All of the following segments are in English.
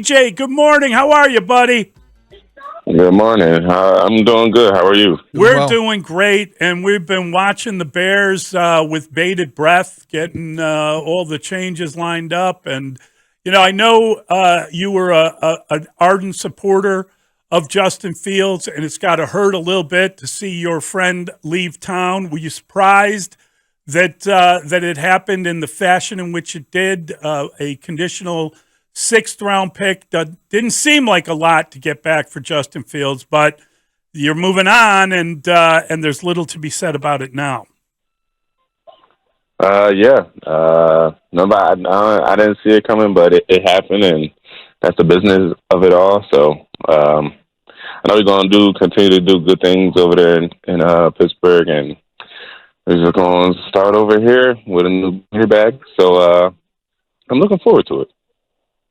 Jay, good morning. How are you, buddy? Good morning. I'm doing good. How are you? We're Well, doing great, and we've been watching the Bears with bated breath, getting all the changes lined up. And I know you were an ardent supporter of Justin Fields, and it's got to hurt a little bit to see your friend leave town. Were you surprised that it happened in the fashion in which it did? A conditional sixth round pick didn't seem like a lot to get back for Justin Fields, but you're moving on, and there's little to be said about it now. Yeah. No, I didn't see it coming, but it happened, and that's the business of it all. So I know we're going to continue to do good things over there in Pittsburgh, and we're just going to start over here with a new quarterback. So I'm looking forward to it.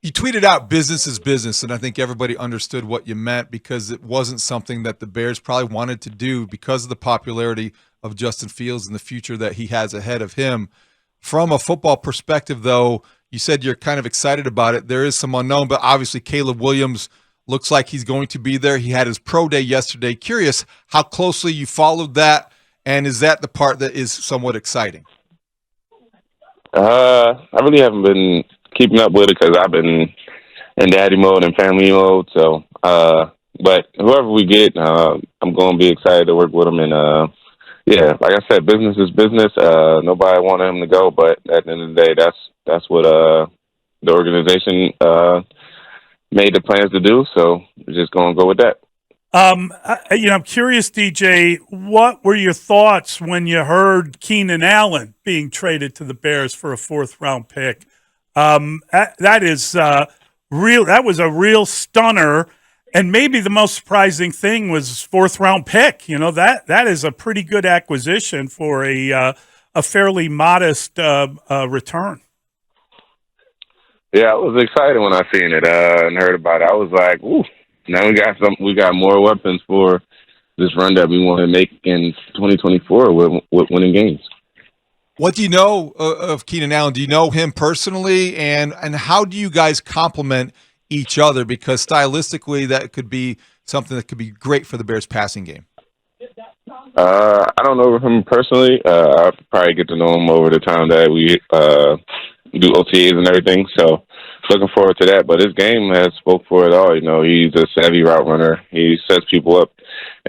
you tweeted out business is business, and I think everybody understood what you meant because it wasn't something that the Bears probably wanted to do because of the popularity of Justin Fields and the future that he has ahead of him. From a football perspective, though, you said you're kind of excited about it. There is some unknown, but obviously Caleb Williams looks like he's going to be there. He had his pro day yesterday. Curious how closely you followed that, and is that the part that is somewhat exciting? I really haven't been keeping up with it because I've been in daddy mode and family mode. So, but whoever we get, I'm going to be excited to work with them. And yeah, like I said, business is business. Nobody wanted him to go, but at the end of the day, that's what the organization made the plans to do. So we're just going to go with that. I'm curious, DJ, what were your thoughts when you heard Keenan Allen being traded to the Bears for a fourth round pick? That is real. That was a real stunner, and maybe the most surprising thing was fourth round pick. That is a pretty good acquisition for a fairly modest return. Yeah, I was excited when I seen it and heard about it. I was like, "Ooh, now we got more weapons for this run that we want to make in 2024 with winning games." What do you know of Keenan Allen? Do you know him personally, and how do you guys complement each other? Because stylistically, that could be something that could be great for the Bears' passing game. I don't know him personally. I'll probably get to know him over the time that we do OTAs and everything. So looking forward to that. But his game has spoke for it all. He's a savvy route runner. He sets people up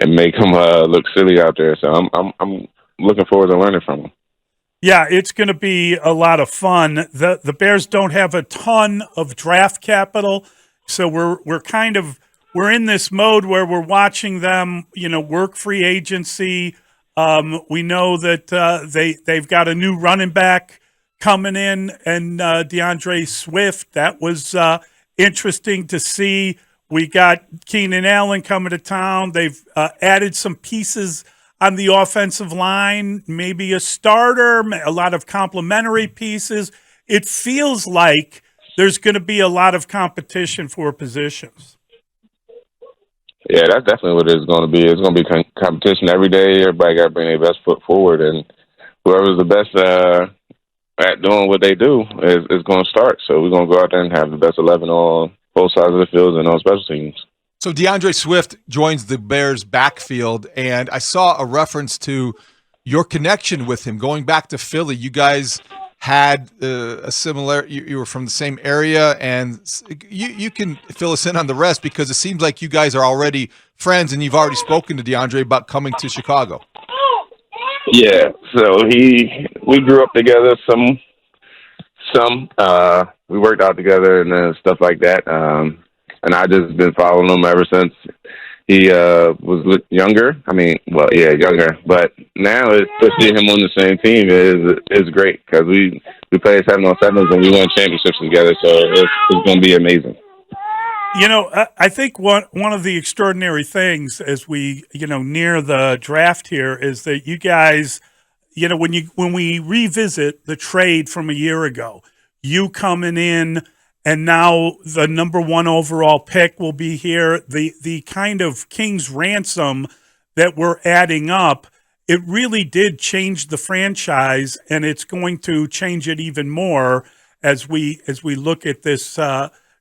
and make them look silly out there. So I'm looking forward to learning from him. Yeah, it's going to be a lot of fun. The Bears don't have a ton of draft capital, so we're in this mode where we're watching them, work free agency. We know that they've got a new running back coming in, and DeAndre Swift. That was interesting to see. We got Keenan Allen coming to town. They've added some pieces on the offensive line, maybe a starter, a lot of complementary pieces. It feels like there's going to be a lot of competition for positions. Yeah, that's definitely what it's going to be. It's going to be competition every day. Everybody got to bring their best foot forward, and whoever's the best at doing what they do is going to start. So we're going to go out there and have the best 11 on both sides of the field and on special teams. So DeAndre Swift joins the Bears' backfield, and I saw a reference to your connection with him going back to Philly. You guys had a similar. You were from the same area, and you can fill us in on the rest because it seems like you guys are already friends, and you've already spoken to DeAndre about coming to Chicago. Yeah, so we grew up together. We worked out together and stuff like that. And I just been following him ever since he was younger. Younger. But now to see him on the same team is great because we played 7-on-7s and we won championships together. So it's going to be amazing. I think one of the extraordinary things as we near the draft here is that you guys, when we revisit the trade from a year ago, you coming in. And now the number one overall pick will be here. The kind of king's ransom that we're adding up, it really did change the franchise, and it's going to change it even more as we look at this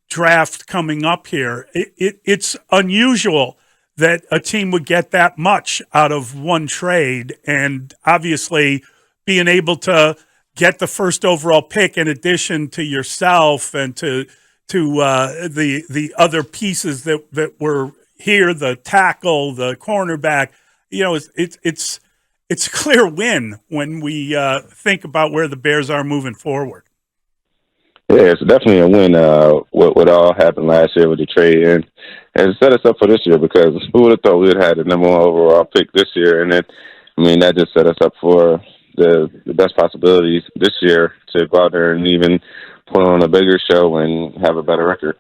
draft coming up here. It's unusual that a team would get that much out of one trade, and obviously being able to get the first overall pick in addition to yourself and to the other pieces that were here, the tackle, the cornerback. It's a clear win when we think about where the Bears are moving forward. Yeah, it's definitely a win. What all happened last year with the trade, and it set us up for this year, because who would have thought we would have had the number one overall pick this year, and that just set us up for the best possibilities this year to go out there and even put on a bigger show and have a better record.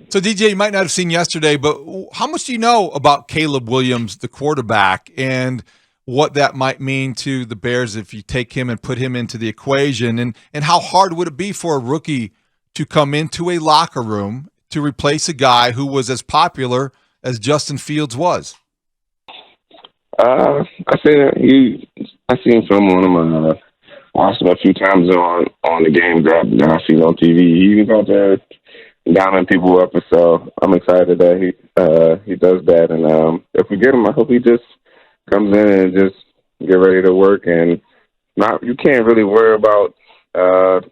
So, DJ, you might not have seen yesterday, but how much do you know about Caleb Williams, the quarterback, and what that might mean to the Bears if you take him and put him into the equation? And how hard would it be for a rookie to come into a locker room to replace a guy who was as popular as Justin Fields was? I seen film on him. Watched him a few times on the games that I've seen on TV. He even got there downing people up, and so I'm excited that he does that. And if we get him, I hope he just comes in and just get ready to work. And you can't really worry about the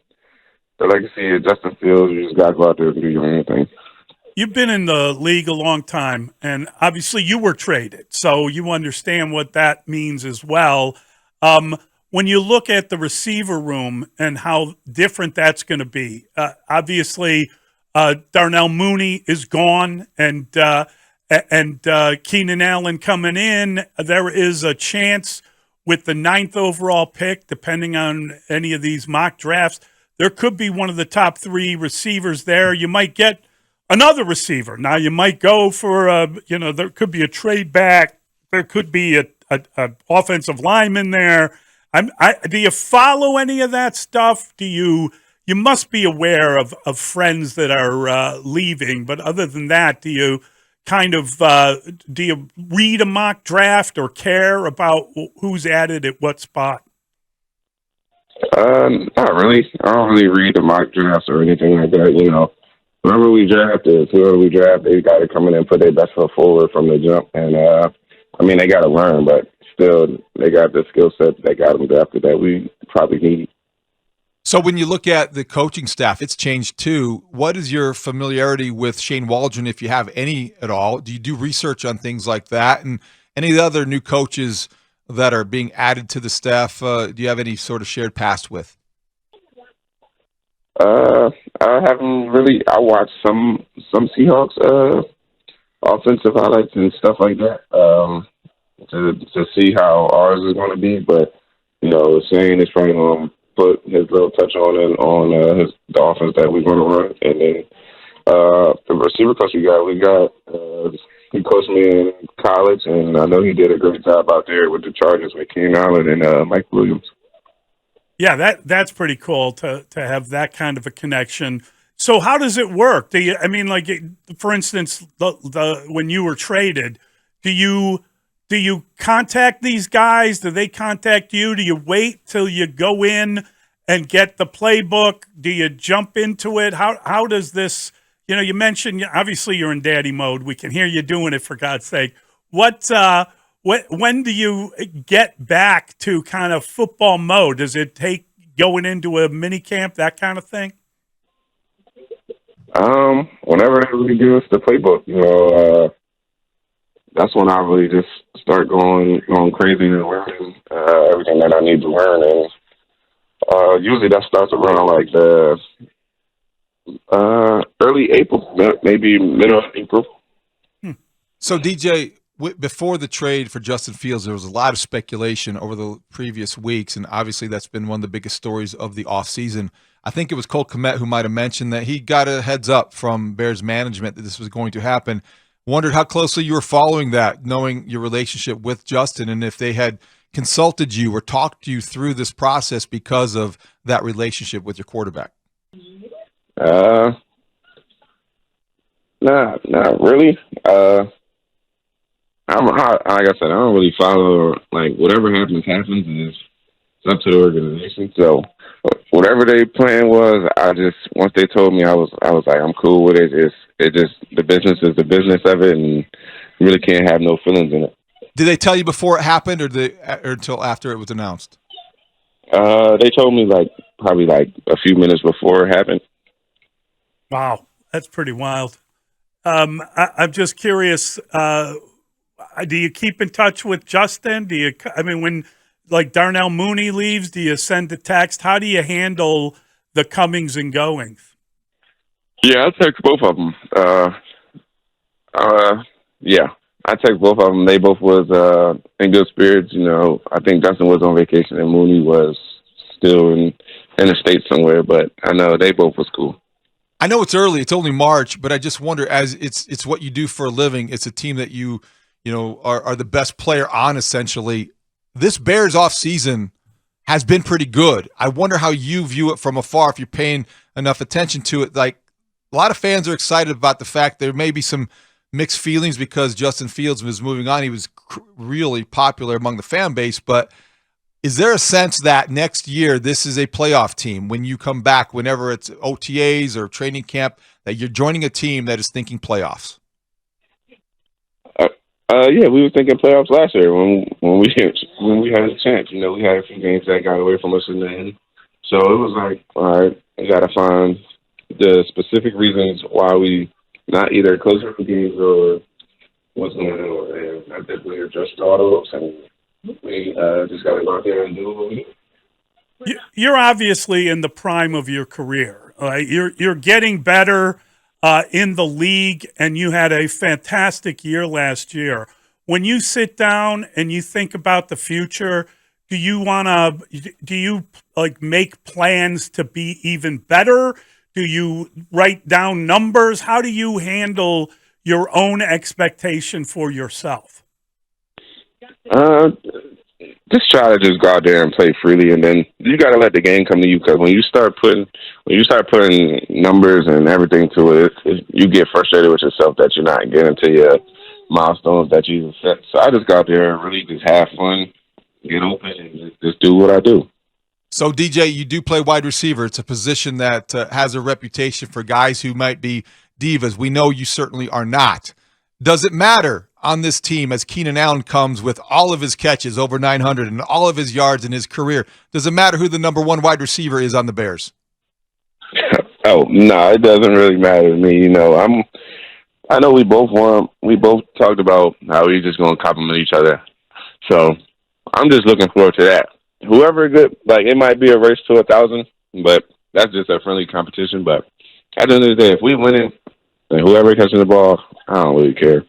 legacy of Justin Fields. You just got to go out there and do your own thing. You've been in the league a long time, and obviously you were traded, so you understand what that means as well. When you look at the receiver room and how different that's going to be, obviously Darnell Mooney is gone, and Keenan Allen coming in. There is a chance with the 9th overall pick, depending on any of these mock drafts, there could be one of the top 3 receivers there. You might get another receiver. Now you might go for there could be a trade back. There could be a offensive lineman there. Do you follow any of that stuff? You must be aware of friends that are leaving, but other than that, do you read a mock draft or care about who's added at what spot? Not really. I don't really read the mock drafts or anything like that. Whoever we draft, they got to come in and put their best foot forward from the jump. And, they got to learn, but still, they got the skill set that got them drafted that we probably need. So when you look at the coaching staff, it's changed too. What is your familiarity with Shane Waldron, if you have any at all? Do you do research on things like that? And any of the other new coaches that are being added to the staff, do you have any sort of shared past with? I haven't really. I watched some Seahawks offensive highlights and stuff like that to see how ours is going to be. But Shane is probably going to put his little touch on the offense that we're going to run. And then the receiver coach we got he coached me in college, and I know he did a great job out there with the Chargers with Keenan Allen and Mike Williams. Yeah, that's pretty cool to have that kind of a connection. So how does it work? For instance, the when you were traded, do you contact these guys? Do they contact you? Do you wait till you go in and get the playbook? Do you jump into it? How does this? You mentioned obviously you're in daddy mode. We can hear you doing it, for God's sake. When do you get back to kind of football mode? Does it take going into a mini camp, that kind of thing? Whenever they really give us the playbook, that's when I really just start going crazy and learning everything that I need to learn. And usually that starts around like the early April, maybe middle of April. So, DJ, before the trade for Justin Fields, there was a lot of speculation over the previous weeks, and obviously that's been one of the biggest stories of the offseason. I think it was Cole Kmet who might have mentioned that he got a heads up from Bears management that this was going to happen. Wondered how closely you were following that, knowing your relationship with Justin, and if they had consulted you or talked you through this process because of that relationship with your quarterback. Not really. Like I said, I don't really follow, like, whatever happens, and it's up to the organization. So whatever their plan was, once they told me, I was like, I'm cool with it. It just the business is the business of it, and you really can't have no feelings in it. Did they tell you before it happened, or until after it was announced? They told me probably a few minutes before it happened. Wow, that's pretty wild. I'm just curious. Do you keep in touch with Justin? When like Darnell Mooney leaves, do you send a text? How do you handle the comings and goings? Yeah, I text both of them. Yeah, I text both of them. They both was in good spirits. I think Justin was on vacation and Mooney was still in the States somewhere, but I know they both was cool. I know it's early; it's only March, but I just wonder, as it's what you do for a living. It's a team that you are the best player on. Essentially, this Bears off season has been pretty good. I wonder how you view it from afar. If you're paying enough attention to it, like a lot of fans are excited about the fact there may be some mixed feelings because Justin Fields was moving on. He was really popular among the fan base, but is there a sense that next year this is a playoff team when you come back, whenever it's OTAs or training camp, that you're joining a team that is thinking playoffs? Yeah, we were thinking playoffs last year when we had a chance. We had a few games that got away from us in the end, so it was like, all right, we got to find the specific reasons why we not either close up the games or what's going on. And I think we addressed all those, and we just got to go out there and do what we do. You're obviously in the prime of your career. You're getting better in the league, and you had a fantastic year last year. When you sit down and you think about the future, do you make plans to be even better? Do you write down numbers? How do you handle your own expectation for yourself? Just try to just go out there and play freely, and then you got to let the game come to you. Because when you start putting numbers and everything to it, you get frustrated with yourself that you're not getting to your milestones that you set. So I just go out there and really just have fun, get open, and just do what I do. So, DJ, you do play wide receiver. It's a position that has a reputation for guys who might be divas. We know you certainly are not. Does it matter on this team as Keenan Allen comes with all of his catches, over 900, and all of his yards in his career? Does it matter who the number one wide receiver is on the Bears? Oh, no, it doesn't really matter to me. I know we both talked about how we're just going to compliment each other. So I'm just looking forward to that. Whoever good, it might be a race to 1,000, but that's just a friendly competition. But at the end of the day, if we win it, and whoever catching the ball, I don't really care.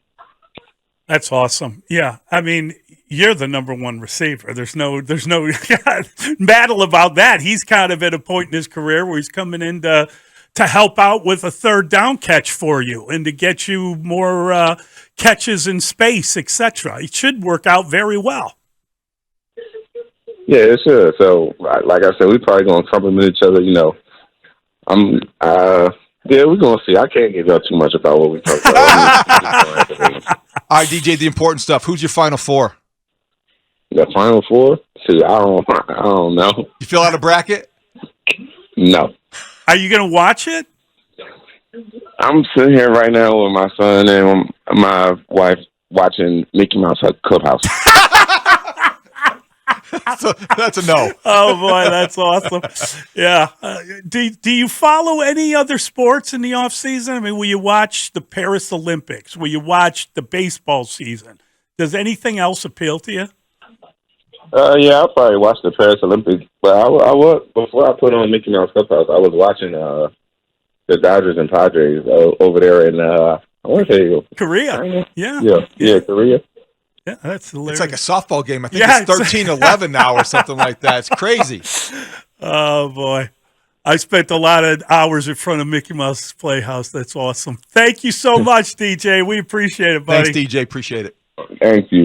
That's awesome. Yeah, you're the number one receiver. There's no battle about that. He's kind of at a point in his career where he's coming in to help out with a third down catch for you and to get you more catches in space, etc. It should work out very well. Yeah, it should. So, like I said, we probably gonna compliment each other. Yeah, we're gonna see. I can't give out too much about what we talk about. All right, DJ, the important stuff. Who's your Final Four? The Final Four? See, I don't know. You fill out a bracket? No. Are you gonna watch it? I'm sitting here right now with my son and my wife watching Mickey Mouse Clubhouse. So that's a no. Oh boy, that's awesome. Yeah. Do you follow any other sports in the off season? Will you watch the Paris Olympics? Will you watch the baseball season? Does anything else appeal to you? Yeah, I'll probably watch the Paris Olympics. But I was before I put on Mickey Mouse Clubhouse, I was watching the Dodgers and Padres over there in I want to say Korea. Yeah, Korea. Yeah, that's hilarious. It's like a softball game. I think it's 13-11 now or something like that. It's crazy. Oh, boy. I spent a lot of hours in front of Mickey Mouse's Playhouse. That's awesome. Thank you so much, DJ. We appreciate it, buddy. Thanks, DJ. Appreciate it. Thank you.